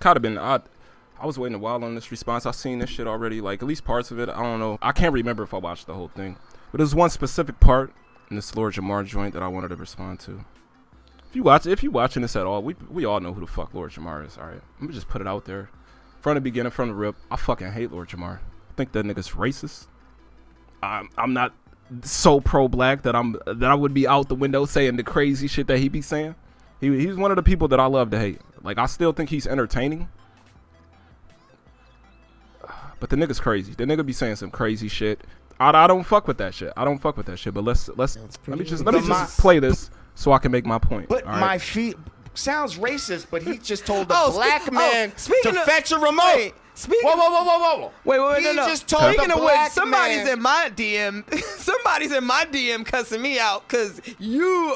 kind of been odd. I was waiting a while on this response. I've seen this shit already, like at least parts of it. I don't know. I can't remember if I watched the whole thing. But there's one specific part in this Lord Jamar joint that I wanted to respond to. If you watching this at all, we all know who the fuck Lord Jamar is, alright? Let me just put it out there. From the beginning, from the rip, I fucking hate Lord Jamar. I think that nigga's racist. I'm not so pro-black that I would be out the window saying the crazy shit that he be saying. He's one of the people that I love to hate. Like, I still think he's entertaining. But the nigga's crazy. The nigga be saying some crazy shit. I don't fuck with that shit. But let me just play this so I can make my point. But right? my feet sounds racist, but he just told a black man to fetch a remote. Whoa. Wait, he no. just told Speaking the of black which, somebody's man. in my DM. Somebody's in my DM cussing me out because you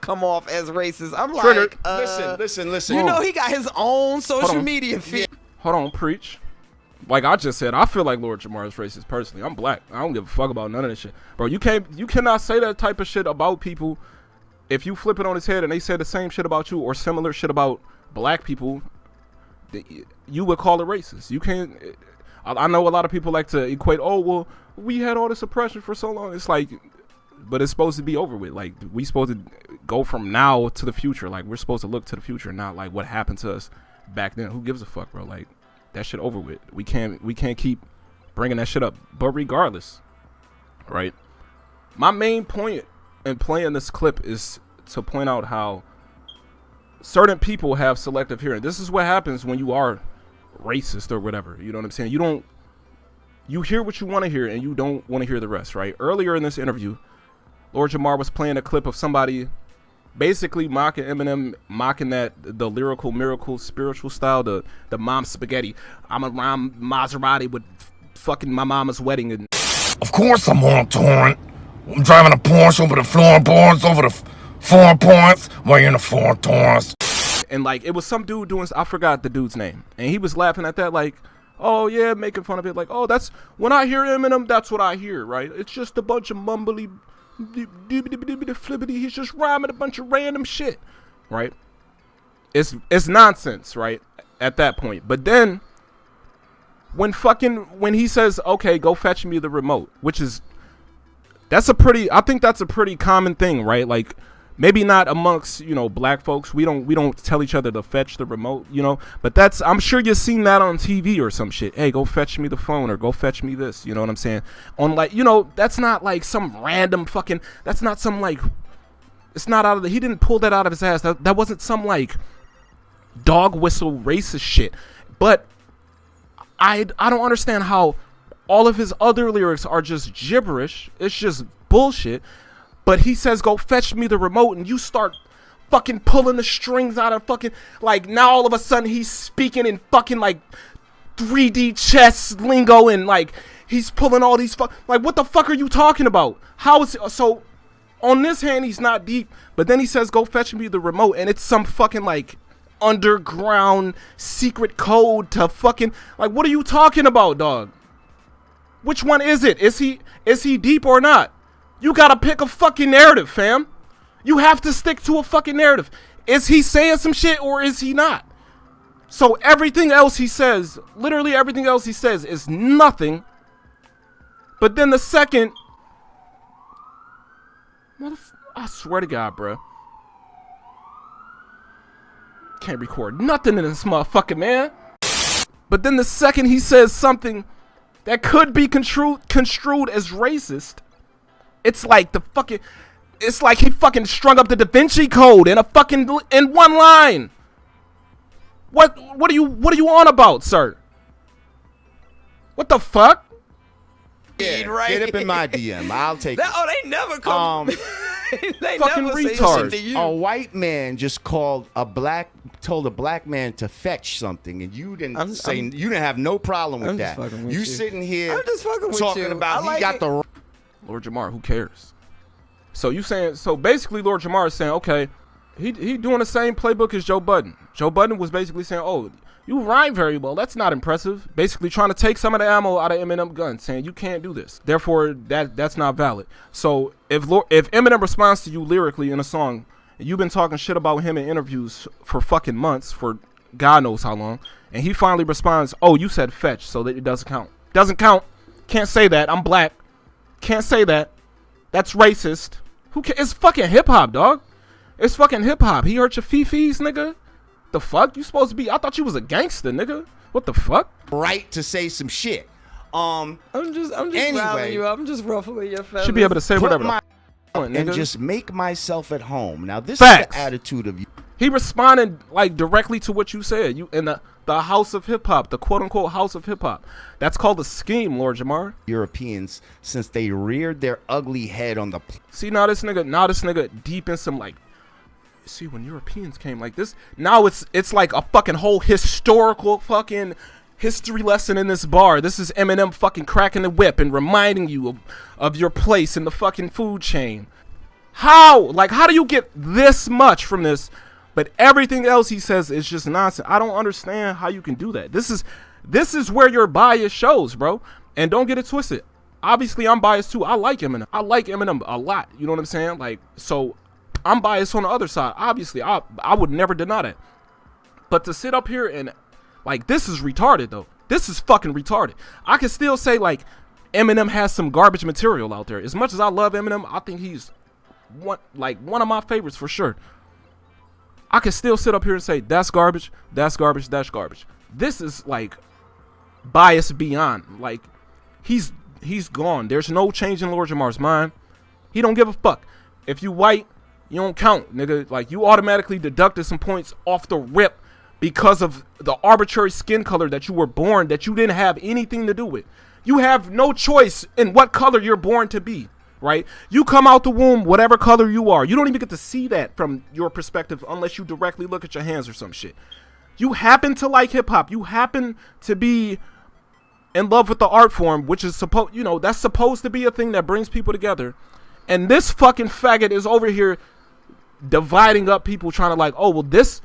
come off as racist. I'm Triggered. like, Listen. You know he got his own social media feed. Hold on, preach. Like I just said, I feel like Lord Jamar is racist personally. I'm black. I don't give a fuck about none of this shit. Bro, you cannot say that type of shit about people if you flip it on his head and they say the same shit about you or similar shit about black people. You would call it racist. You can't. I know a lot of people like to equate, oh, well, we had all this oppression for so long. It's like, but it's supposed to be over with. Like, we supposed to go from now to the future. Like, we're supposed to look to the future, not like what happened to us back then. Who gives a fuck, bro? Like, that shit over with. We can't keep bringing that shit up. But regardless, right? My main point in playing this clip is to point out how certain people have selective hearing. This is what happens when you are racist or whatever. You know what I'm saying? You hear what you want to hear and you don't want to hear the rest, right? Earlier in this interview, Lord Jamar was playing a clip of somebody basically mocking Eminem, mocking the lyrical miracle spiritual style, the mom spaghetti. I'm around Maserati with fucking my mama's wedding. And of course I'm on torrent. I'm driving a Porsche over the floorboards, over the foreign points, while you're in the foreign torrents. And like, it was some dude doing, I forgot the dude's name. And he was laughing at that like, oh yeah, making fun of it. Like, oh, that's, when I hear Eminem, that's what I hear, right? It's just a bunch of mumbly, flippity. He's just rhyming a bunch of random shit, right? It's nonsense, right? At that point. But then, when he says, okay, go fetch me the remote, which is, I think that's a pretty common thing, right? Like, maybe not amongst, black folks. We don't tell each other to fetch the remote, but I'm sure you've seen that on TV or some shit. Hey, go fetch me the phone or go fetch me this. You know what I'm saying? On like, that's not like some random fucking, that's not some like, it's not out of he didn't pull that out of his ass. That wasn't some like dog whistle racist shit. But I don't understand how all of his other lyrics are just gibberish. It's just bullshit. But he says, go fetch me the remote, and you start fucking pulling the strings out of fucking, like, now all of a sudden he's speaking in fucking, like, 3D chess lingo, and, like, he's pulling all these like, what the fuck are you talking about? How is it? So, on this hand, he's not deep, but then he says, go fetch me the remote, and it's some fucking, like, underground secret code to fucking, like, what are you talking about, dog? Which one is it? Is he deep or not? You gotta pick a fucking narrative, fam. You have to stick to a fucking narrative. Is he saying some shit or is he not? So everything else he says, literally everything else he says is nothing. But then the second, I swear to God, bro. Can't record nothing in this motherfucker, man. But then the second he says something that could be construed as racist, it's like it's like he fucking strung up the Da Vinci Code in one line. What are you on about, sir? What the fuck? Yeah, right. Get up in my DM. I'll take it. Oh, they never come. They fucking never retard. Say to you. A white man just told a black man to fetch something, and you didn't you didn't have no problem with that. You sitting here I'm just fucking with talking you. about I he got the. Lord Jamar, who cares? So basically Lord Jamar is saying, okay, he doing the same playbook as Joe Budden. Joe Budden was basically saying, oh, you rhyme very well. That's not impressive. Basically trying to take some of the ammo out of Eminem guns, saying you can't do this. Therefore, that's not valid. So if Eminem responds to you lyrically in a song, and you've been talking shit about him in interviews for fucking months, for God knows how long. And he finally responds, oh, you said fetch, so that it doesn't count. Doesn't count. Can't say that. I'm black. Can't say that. That's racist. It's fucking hip-hop, dog. It's fucking hip-hop. He hurt your fifis, nigga. The fuck? You supposed to be... I thought you was a gangster, nigga. What the fuck? Right to say some shit. I'm just riling you up. I'm just ruffling your feathers. Should be able to say whatever. And just make myself at home. Now, this Facts. is the attitude of you. He responded like directly to what you said. You in the house of hip hop, the quote unquote house of hip hop. That's called a scheme, Lord Jamar. Europeans, since they reared their ugly head on the. See now this nigga deep in some like. See when Europeans came like this. Now it's like a fucking whole historical fucking history lesson in this bar. This is Eminem fucking cracking the whip and reminding you of your place in the fucking food chain. How? Like how do you get this much from this? But everything else he says is just nonsense. I don't understand how you can do that. This is where your bias shows, bro. And don't get it twisted. Obviously, I'm biased too. I like Eminem. I like Eminem a lot. You know what I'm saying? Like, so I'm biased on the other side. Obviously, I would never deny that. But to sit up here and like this is retarded though. This is fucking retarded. I can still say like Eminem has some garbage material out there. As much as I love Eminem, I think he's one of my favorites for sure. I can still sit up here and say, that's garbage, that's garbage, that's garbage. This is like bias beyond. Like he's gone. There's no change in Lord Jamar's mind. He don't give a fuck. If you white, you don't count, nigga. Like you automatically deducted some points off the rip because of the arbitrary skin color that you were born that you didn't have anything to do with. You have no choice in what color you're born to be. Right? You come out the womb, whatever color you are. You don't even get to see that from your perspective unless you directly look at your hands or some shit. You happen to like hip hop. You happen to be in love with the art form, which is that's supposed to be a thing that brings people together. And this fucking faggot is over here dividing up people trying to like, oh, well, this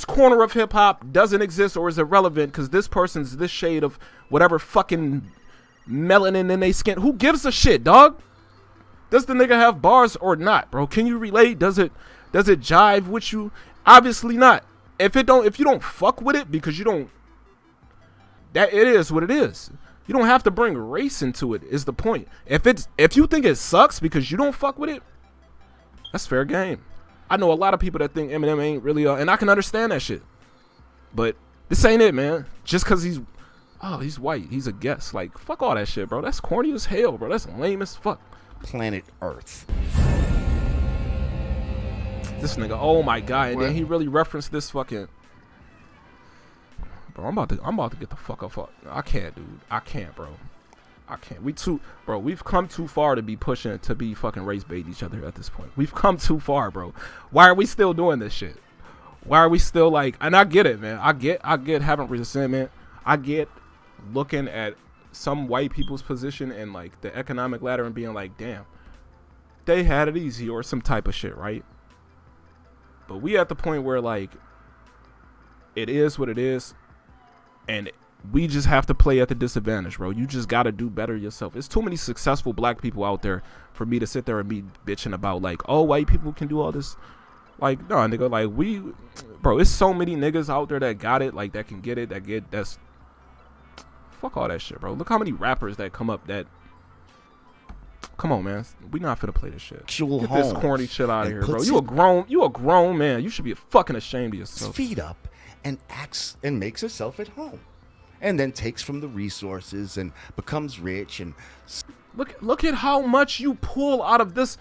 corner of hip hop doesn't exist or is irrelevant because this person's this shade of whatever fucking melanin in their skin. Who gives a shit, dog? Does the nigga have bars or not, bro? Can you relate? Does it jive with you? Obviously not. If you don't fuck with it because you don't, that it is what it is. You don't have to bring race into it is the point. If you think it sucks because you don't fuck with it, that's fair game. I know a lot of people that think Eminem ain't really and I can understand that shit. But this ain't it, man. Just cause he's white, he's a guest. Like fuck all that shit, bro. That's corny as hell, bro. That's lame as fuck. Planet Earth. This nigga, oh my god, and then he really referenced this fucking. Bro, I'm about to get the fuck up. I can't, dude. I can't, bro. I can't. We've come too far to be pushing to be fucking race bait each other at this point. We've come too far, bro. Why are we still doing this shit? Why are we still like? And I get it, man. I get having resentment. I get looking at some white people's position and like the economic ladder and being like, damn, they had it easy or some type of shit, right? But we at the point where like it is what it is and we just have to play at the disadvantage, bro. You just got to do better yourself. It's too many successful black people out there for me to sit there and be bitching about like, oh, white people can do all this. Like, no, nigga, like bro, it's so many niggas out there that got it, like that can get it, that's fuck all that shit, bro. Look how many rappers that come up that. Come on, man. We not finna play this shit. Get this corny shit out of here, bro. You a grown man. You should be fucking ashamed of yourself. Feet up and acts and makes herself at home, and then takes from the resources and becomes rich and. Look at how much you pull out of this.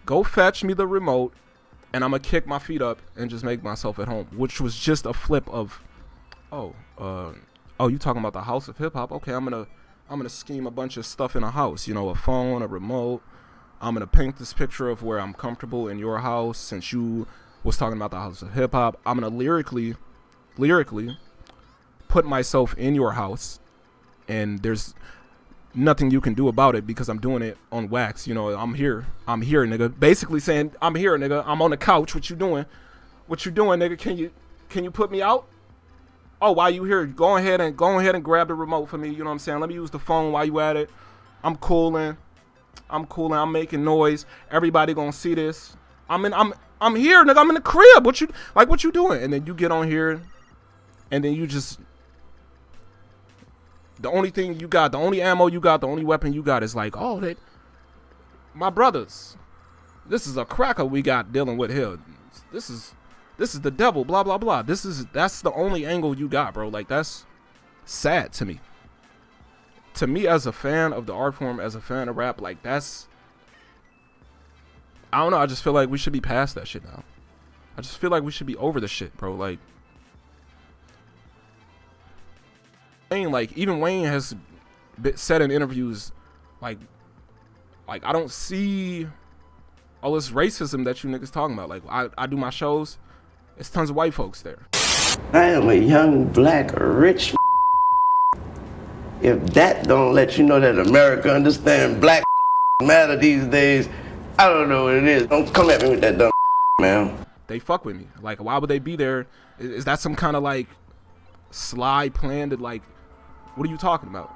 Go fetch me the remote, and I'm gonna kick my feet up and just make myself at home, which was just a flip of, Oh, you talking about the house of hip hop? Okay, I'm gonna scheme a bunch of stuff in a house. You know, a phone, a remote. I'm gonna paint this picture of where I'm comfortable in your house. Since you was talking about the house of hip hop, I'm gonna lyrically put myself in your house, and there's nothing you can do about it because I'm doing it on wax. You know, I'm here, nigga. Basically saying, I'm here, nigga. I'm on the couch. What you doing, nigga? Can you put me out? Oh, while you here, go ahead and grab the remote for me. You know what I'm saying? Let me use the phone while you at it. I'm cooling. I'm making noise. Everybody gonna see this. I'm here, nigga. I'm in the crib. What you doing? And then you get on here, and then you just, the only thing you got, the only ammo you got, the only weapon you got is like, oh, my brothers, this is a cracker we got dealing with here. This is the devil. Blah blah blah. That's the only angle you got, bro. Like, that's sad to me. To me, as a fan of the art form, as a fan of rap, like, that's, I don't know. I just feel like we should be past that shit now. I just feel like we should be over the shit, bro. Like, even Wayne has said in interviews, like I don't see all this racism that you niggas talking about. Like, I do my shows, it's tons of white folks there. I am a young, black, rich. If that don't let you know that America understand black matter these days, I don't know what it is. Don't come at me with that dumb man. They fuck with me. Like, why would they be there? Is that some kind of like sly plan that, like, what are you talking about?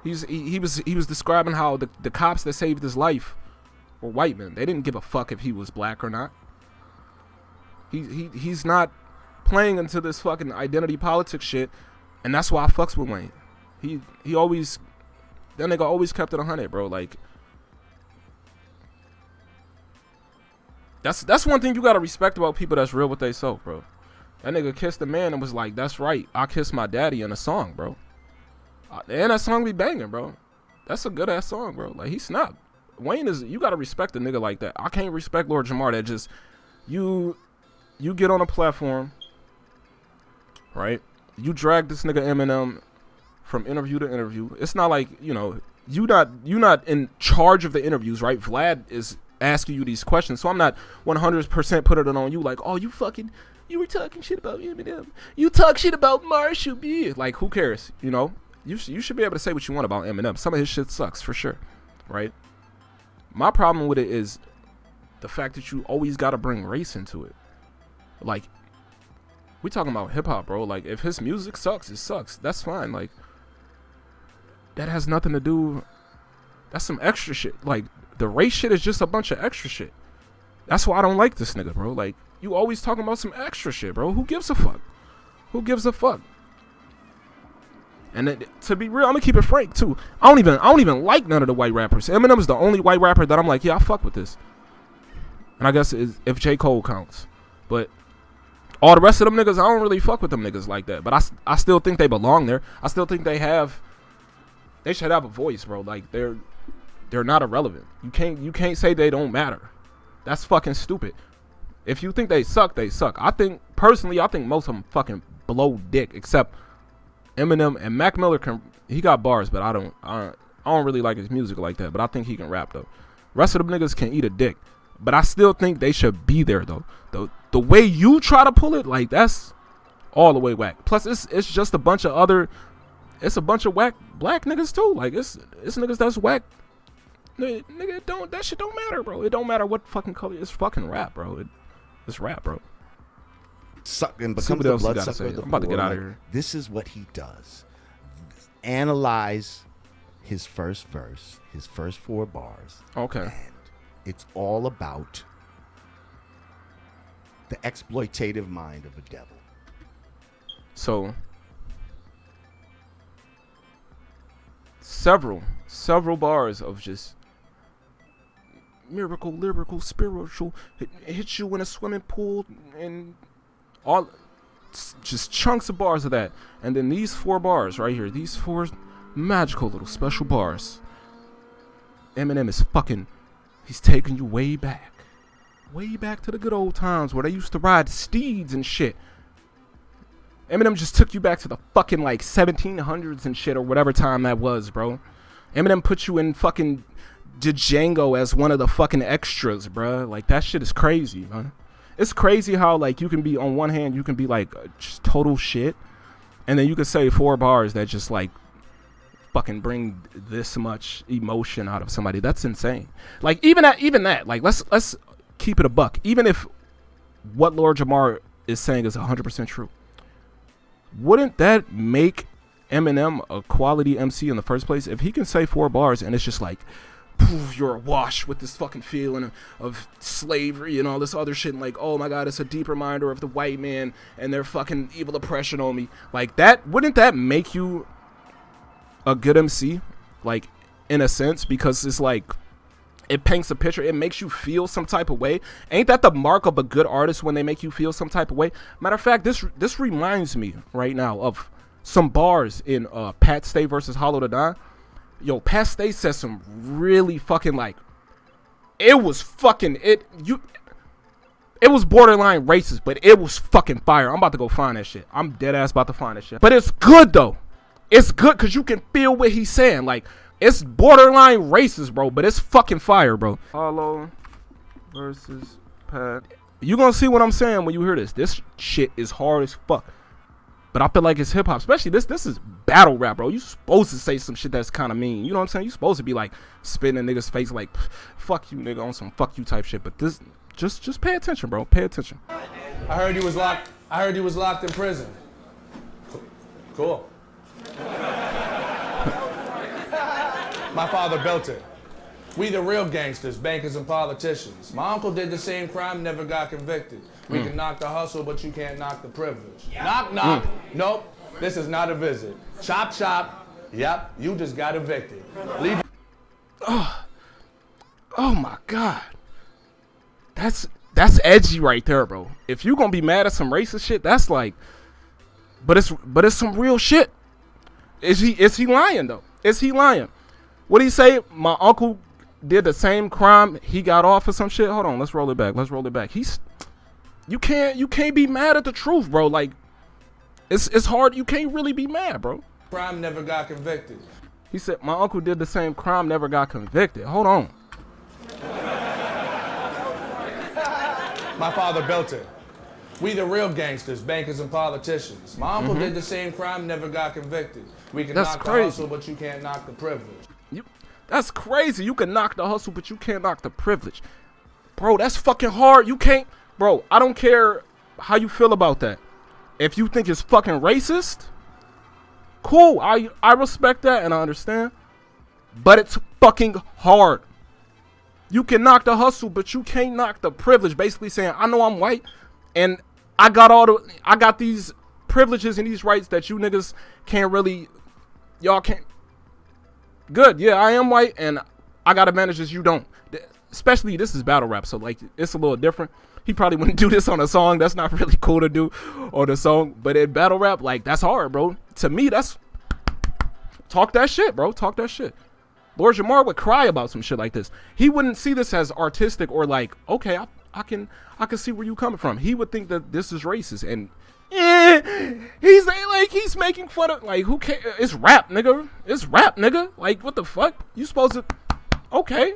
He was describing how the cops that saved his life were white men. They didn't give a fuck if he was black or not. He's not playing into this fucking identity politics shit, and that's why I fucks with Wayne. He always, that nigga always kept it 100, bro. Like, that's one thing you gotta respect about people that's real with they self, bro. That nigga kissed the man and was like, that's right, I kissed my daddy in a song, bro. And that song be banging, bro. That's a good ass song, bro. Like, he snapped. Wayne is, you gotta respect a nigga like that. I can't respect Lord Jamar that just, you get on a platform, right? You drag this nigga Eminem from interview to interview. It's not like, you know, you not in charge of the interviews, right? Vlad is asking you these questions, so I'm not 100% putting it on you like, oh, you were talking shit about Eminem. You talk shit about Marshall B. Like, who cares? You know, you should be able to say what you want about Eminem. Some of his shit sucks for sure, right? My problem with it is the fact that you always got to bring race into it. Like, we talking about hip hop, bro. Like, if his music sucks, it sucks. That's fine. Like, that has nothing to do. That's some extra shit. Like, the race shit is just a bunch of extra shit. That's why I don't like this nigga, bro. Like, you always talking about some extra shit, bro. Who gives a fuck? Who gives a fuck? And to be real, I'm gonna keep it frank too. I don't even like none of the white rappers. Eminem is the only white rapper that I'm like, yeah, I fuck with this. And I guess if J. Cole counts, but all the rest of them niggas, I don't really fuck with them niggas like that. But I still think they belong there. I still think they should have a voice, bro. Like, they're not irrelevant. You can't say they don't matter. That's fucking stupid. If you think they suck, they suck. I think most of them fucking blow dick, except Eminem and Mac Miller he got bars, but I don't really like his music like that. But I think he can rap though. Rest of them niggas can eat a dick. But I still think they should be there though. The way you try to pull it, like, that's all the way whack. Plus it's just a bunch of whack black niggas too. Like, it's niggas that's whack. Nigga, that shit don't matter, bro. It don't matter what fucking color. It's fucking rap, bro. It's rap, bro. And becomes the bloodsucker of the I'm about to get out of like, here. This is what he does. Analyze his first verse, his first 4 bars. Okay. And it's all about the exploitative mind of a devil. So, several bars of just miracle, lyrical, spiritual, hit you in a swimming pool, and all just chunks of bars of that. And then these 4 bars right here, these 4 magical little special bars. Eminem is he's taking you way back to the good old times where they used to ride steeds and shit. Eminem just took you back to the fucking like 1700s and shit, or whatever time that was, bro. Eminem put you in fucking Django as one of the fucking extras, bro. Like, that shit is crazy, man. It's crazy how, like, you can be, on one hand, you can be like just total shit, and then you can say 4 bars that just like fucking bring this much emotion out of somebody. That's insane. Like, even that, like, let's keep it a buck. Even if what Lord Jamar is saying is 100% true, wouldn't that make Eminem a quality MC in the first place? If he can say 4 bars and it's just like, poof, you're awash with this fucking feeling of slavery and all this other shit. And like, oh my God, it's a deep reminder of the white man and their fucking evil oppression on me. Like that, wouldn't that make you a good MC? Like, in a sense, because it's like, it paints a picture. It makes you feel some type of way. Ain't that the mark of a good artist, when they make you feel some type of way? Matter of fact, this reminds me right now of some bars in Pat Stay versus Hollow Da Don. Yo, Pat Stay said some really fucking, like, it was borderline racist, but it was fucking fire. I'm about to go find that shit. I'm dead ass about to find that shit. But it's good though. It's good because you can feel what he's saying. Like, it's borderline racist, bro, but it's fucking fire, bro. Hollow versus Pat. You gonna see what I'm saying when you hear this. This shit is hard as fuck. But I feel like it's hip hop, especially this is battle rap, bro. You supposed to say some shit that's kind of mean. You know what I'm saying? You supposed to be like spitting in a nigga's face like, fuck you, nigga, on some fuck you type shit. But this, just pay attention, bro. Pay attention. I heard he was locked in prison. Cool. My father built it. We the real gangsters, bankers and politicians. My uncle did the same crime, never got convicted. We can knock the hustle, but you can't knock the privilege. Yeah. Knock, knock. Nope, this is not a visit. Chop, chop. Yep, you just got evicted. Leave. Oh my God. That's edgy right there, bro. If you gonna be mad at some racist shit, that's like, but it's some real shit. Is he lying though? Is he lying? What did he say? My uncle did the same crime, he got off or some shit. Hold on, let's roll it back. You can't be mad at the truth, bro. Like, it's hard. You can't really be mad, bro. Crime never got convicted. He said my uncle did the same crime, never got convicted. Hold on. My father built it. We the real gangsters, bankers and politicians. My uncle did the same crime, never got convicted. We can knock the hustle, but you can't knock the privilege. That's crazy. You can knock the hustle, but you can't knock the privilege. Bro, that's fucking hard. You can't, bro, I don't care how you feel about that. If you think it's fucking racist, cool. I respect that and I understand. But it's fucking hard. You can knock the hustle, but you can't knock the privilege. Basically saying, I know I'm white and I got these privileges and these rights that you niggas can't really, y'all can't. Good, yeah, I am white and I got advantages you don't. Especially this is battle rap, so like it's a little different. He probably wouldn't do this on a song. That's not really cool to do on a song. But in battle rap, like, that's hard, bro. To me, that's talk that shit, bro. Talk that shit. Lord Jamar would cry about some shit like this. He wouldn't see this as artistic or like, okay, I can see where you coming from. He would think that this is racist and he's making fun of, like, who cares? It's rap, nigga. It's rap, nigga. Like, what the fuck? You supposed to? Okay,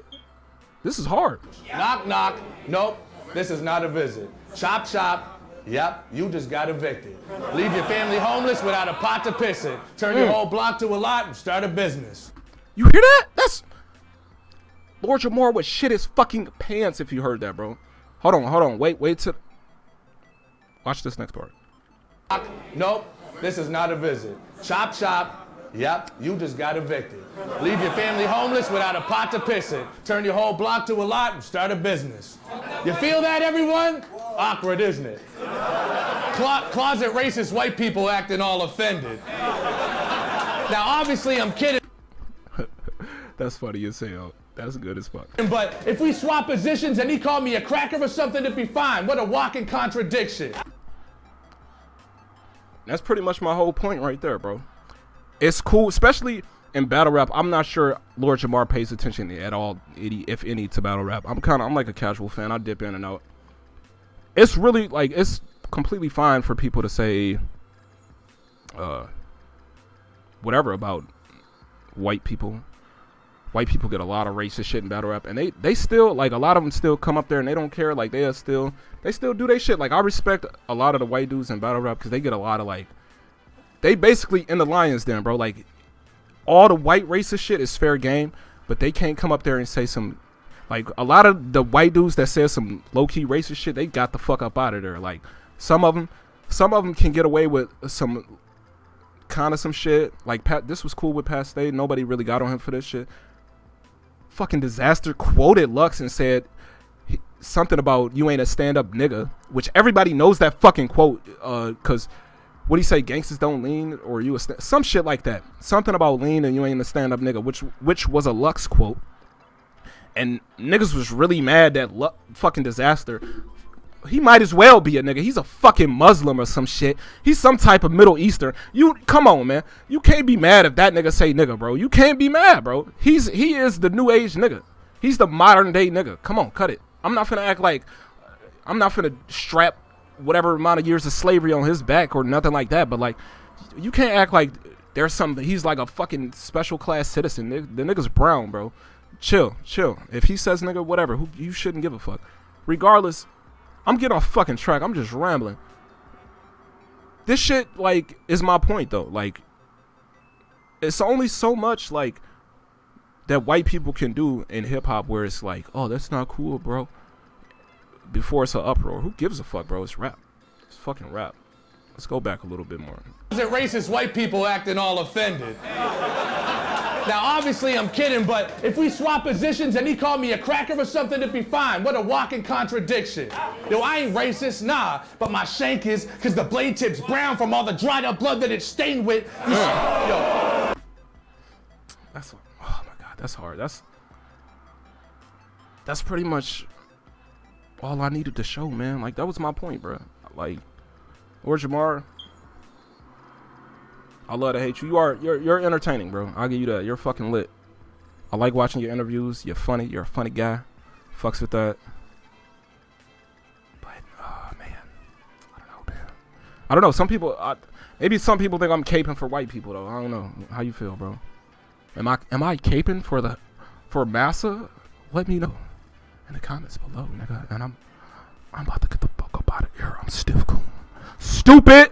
this is hard. Knock, knock. Nope, this is not a visit. Chop, chop. Yep, you just got evicted. Leave your family homeless without a pot to piss in. Turn your whole block to a lot and start a business. You hear that? That's Lord Jamar would shit his fucking pants if you heard that, bro. Hold on. Wait till. Watch this next part. Nope, this is not a visit. Chop, chop. Yep, you just got evicted. Leave your family homeless without a pot to piss in. Turn your whole block to a lot and start a business. You feel that, everyone? Awkward, isn't it? Closet racist white people acting all offended. Now, obviously, I'm kidding. That's funny as hell. That's good as fuck. But if we swap positions and he called me a cracker or something, it'd be fine. What a walking contradiction. That's pretty much my whole point right there, bro. It's cool, especially in battle rap. I'm not sure Lord Jamar pays attention at all, if any, to battle rap. I'm like a casual fan. I dip in and out. It's really like, it's completely fine for people to say whatever about white people. White people get a lot of racist shit in battle rap, and they still, like, a lot of them still come up there and they don't care. Like, they still do their shit. Like, I respect a lot of the white dudes in battle rap because they get a lot of, like, they basically in the lion's den, bro. Like, all the white racist shit is fair game, but they can't come up there and say some, like, a lot of the white dudes that say some low-key racist shit, they got the fuck up out of there. Like, some of them can get away with some kind of some shit. Like, this was cool with Pat Stay. Nobody really got on him for this shit. fucking Disaster quoted Lux and said something about you ain't a stand-up nigga, which everybody knows that fucking quote, cause what do you say, gangsters don't lean, or you some shit like that, something about lean and you ain't a stand-up nigga, which was a Lux quote, and niggas was really mad that fucking Disaster, he might as well be a nigga. He's a fucking Muslim or some shit. He's some type of Middle Eastern. You come on, man. You can't be mad if that nigga say nigga, bro. You can't be mad, bro. He is the new age nigga. He's the modern day nigga. Come on, cut it. I'm not finna act like I'm not finna strap whatever amount of years of slavery on his back or nothing like that. But like, you can't act like there's something. He's like a fucking special class citizen. The nigga's brown, bro. Chill. If he says nigga, whatever. You shouldn't give a fuck. Regardless. I'm getting off fucking track. I'm just rambling. This shit, like, is my point, though. Like, it's only so much, like, that white people can do in hip-hop where it's like, oh, that's not cool, bro. Before it's an uproar. Who gives a fuck, bro? It's rap. It's fucking rap. Let's go back a little bit more. Is it racist white people acting all offended? Now, obviously, I'm kidding, but if we swap positions and he called me a cracker or something, it'd be fine. What a walking contradiction. Yo, I ain't racist, nah, but my shank is, because the blade tip's brown from all the dried up blood that it's stained with. Yo. That's, oh my God, that's hard. That's pretty much all I needed to show, man. Like, that was my point, bro. Like, or Jamar, I love to hate you. You're entertaining, bro. I'll give you that. You're fucking lit. I like watching your interviews. You're funny. You're a funny guy. Fucks with that. But oh man, I don't know, man. I don't know. Some people, maybe some people think I'm caping for white people though. I don't know. How you feel, bro? Am I caping for massa? Let me know in the comments below, nigga. And I'm about to get the fuck up out of here. I'm stiff cool. Stupid.